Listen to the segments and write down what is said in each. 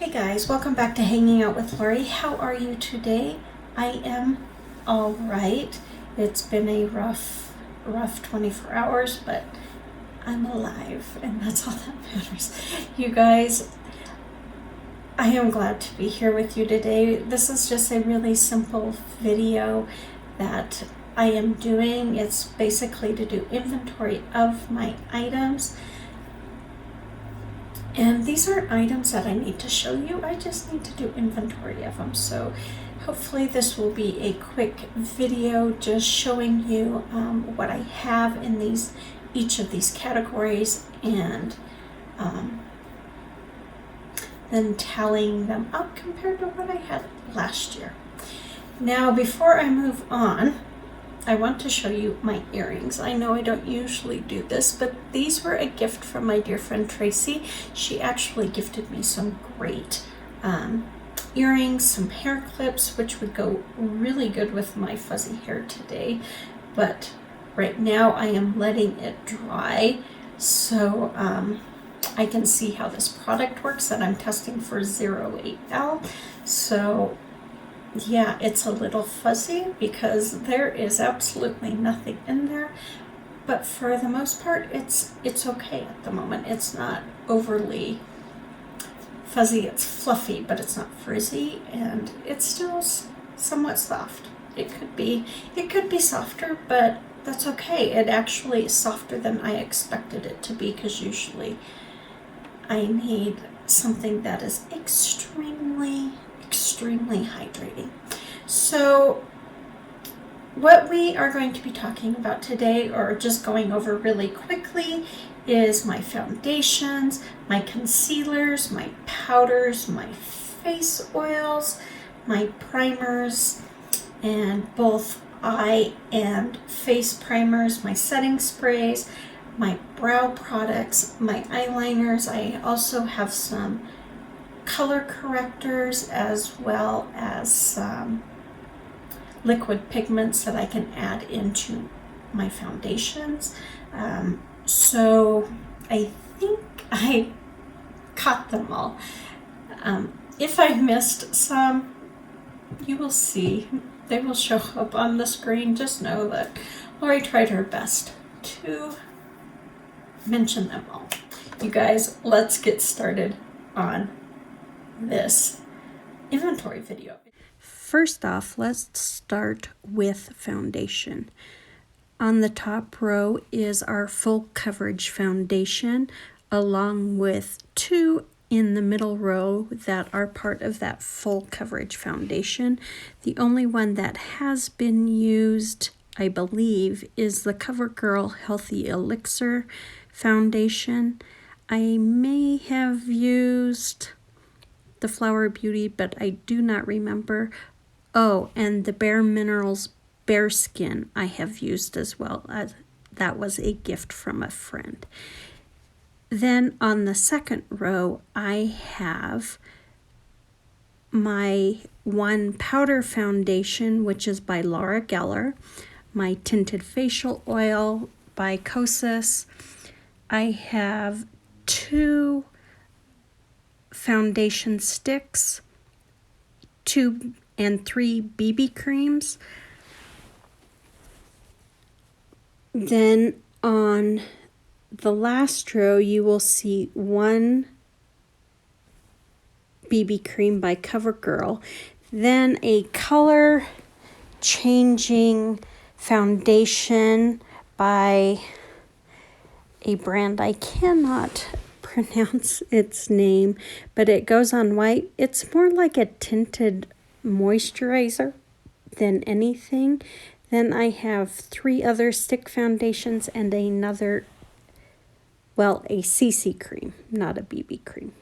Hey guys, welcome back to Hanging Out with Lori. How are you today? I am all right. It's been a rough 24 hours, but I'm alive, and that's all that matters. You guys, I am glad to be here with you today. This is just a really simple video that I am doing. It's basically to do inventory of my items. And these aren't items that I need to show you, I just need to do inventory of them. So hopefully this will be a quick video just showing you what I have in each of these categories, and then tallying them up compared to what I had last year. Now, before I move on, I want to show you my earrings. I know I don't usually do this, but these were a gift from my dear friend Tracy. She actually gifted me some great earrings, some hair clips, which would go really good with my fuzzy hair today. But right now I am letting it dry so I can see how this product works that I'm testing for 08L. So yeah, it's a little fuzzy because there is absolutely nothing in there, but for the most part it's okay at the moment. It's not overly fuzzy, it's fluffy, but it's not frizzy, and it's still somewhat soft. It could be softer, but that's okay. It actually is softer than I expected it to be, because usually I need something that is extremely hydrating. So what we are going to be talking about today, or just going over really quickly, is my foundations, my concealers, my powders, my face oils, my primers, and both eye and face primers, my setting sprays, my brow products, my eyeliners. I also have some color correctors, as well as some liquid pigments that I can add into my foundations. So I think I caught them all. If I missed some, you will see. They will show up on the screen. Just know that Lori tried her best to mention them all. You guys, let's get started on this inventory video. First off, let's start with foundation. On the top row is our full coverage foundation, along with two in the middle row that are part of that full coverage foundation. The only one that has been used, I believe, is the CoverGirl Healthy Elixir foundation. I may have used the Flower Beauty, but I do not remember. Oh, and the Bare Minerals Bare Skin I have used as well. That was a gift from a friend. Then on the second row, I have my one powder foundation, which is by Laura Geller, my tinted facial oil by Kosas. I have two foundation sticks, 2 and 3 BB creams. Then on the last row, you will see one BB cream by CoverGirl, then a color changing foundation by a brand I cannot pronounce its name, but it goes on white. It's more like a tinted moisturizer than anything. Then I have 3 other stick foundations and another, well, a CC cream, not a BB cream.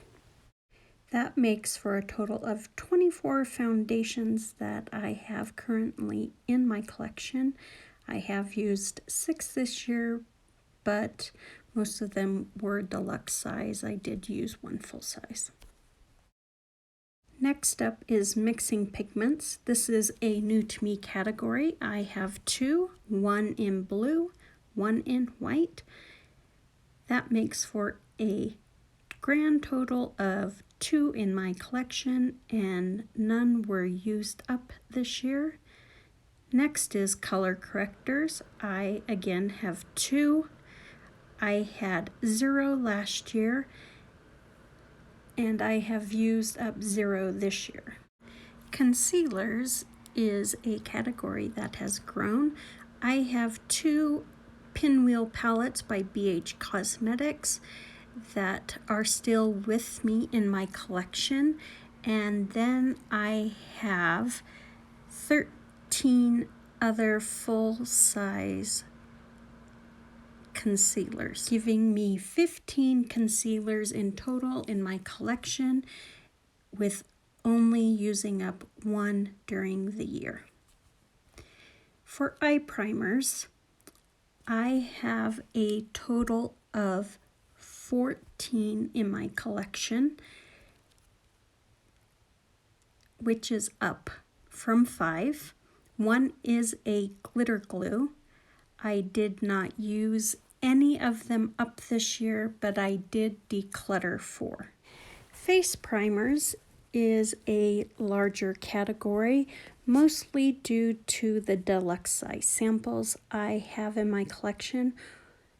That makes for a total of 24 foundations that I have currently in my collection. I have used 6 this year, but most of them were deluxe size. I did use one full size. Next up is mixing pigments. This is a new to me category. I have 2, one in blue, one in white. That makes for a grand total of 2 in my collection and none were used up this year. Next is color correctors. I again have 2. I had 0 last year and I have used up 0 this year. Concealers is a category that has grown. I have 2 pinwheel palettes by BH Cosmetics that are still with me in my collection, and then I have 13 other full-size concealers, giving me 15 concealers in total in my collection, with only using up 1 during the year. For eye primers, I have a total of 14 in my collection, which is up from 5. 1 is a glitter glue. I did not use any of them up this year, but I did declutter 4. Face primers is a larger category, mostly due to the deluxe size samples I have in my collection.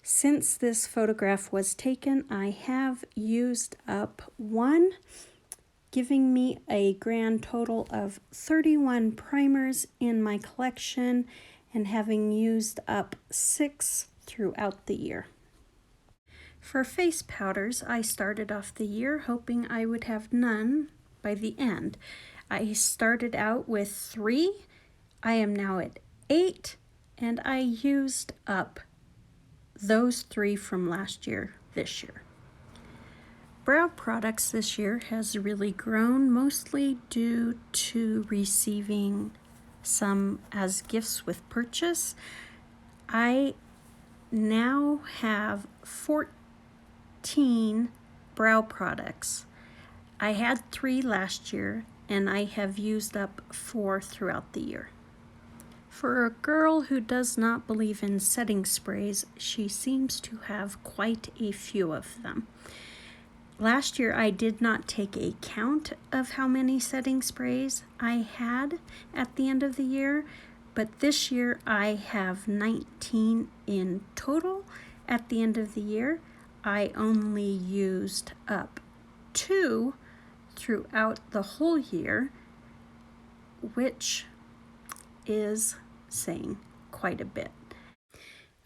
Since this photograph was taken, I have used up 1, giving me a grand total of 31 primers in my collection and having used up 6 throughout the year. For face powders, I started off the year hoping I would have none by the end. I started out with 3, I am now at 8, and I used up those 3 from last year this year. Brow products this year has really grown, mostly due to receiving some as gifts with purchase. I now have 14 brow products. I had 3 last year, and I have used up 4 throughout the year. For a girl who does not believe in setting sprays, she seems to have quite a few of them. Last year, I did not take a count of how many setting sprays I had at the end of the year, but this year I have 19 in total at the end of the year. I only used up 2 throughout the whole year, which is saying quite a bit.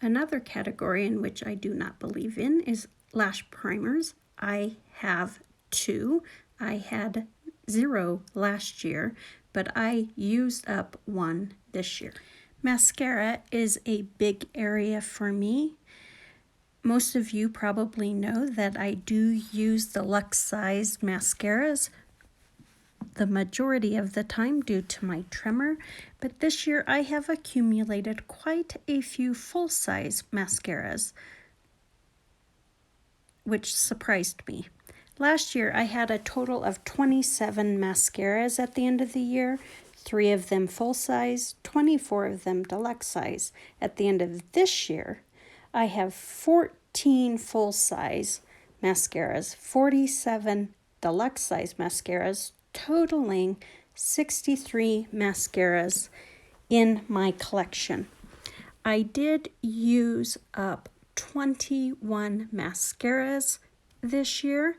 Another category in which I do not believe in is lash primers. I have 2. I had 0 last year, but I used up 1 this year. Mascara is a big area for me. Most of you probably know that I do use the luxe-sized mascaras the majority of the time due to my tremor, but this year I have accumulated quite a few full-size mascaras, which surprised me. Last year I had a total of 27 mascaras at the end of the year, 3 of them full-size, 24 of them deluxe size. At the end of this year, I have 14 full-size mascaras, 47 deluxe size mascaras, totaling 63 mascaras in my collection. I did use up 21 mascaras this year.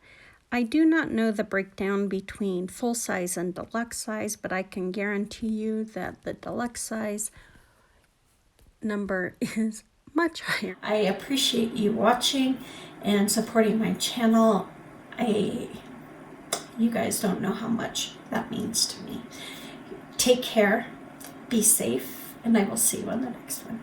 I do not know the breakdown between full size and deluxe size, but I can guarantee you that the deluxe size number is much higher. I appreciate you watching and supporting my channel. You guys don't know how much that means to me. Take care, be safe, and I will see you on the next one.